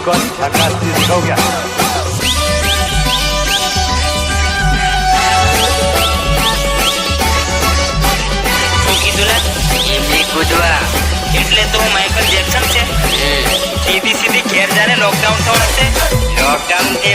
इसको झकास हो गया। એટલે તો માઇકલ જેક્સન છે સીધી સીધી ઘેર જાને લોકડાઉન થવાનું છે લોકડાઉન એ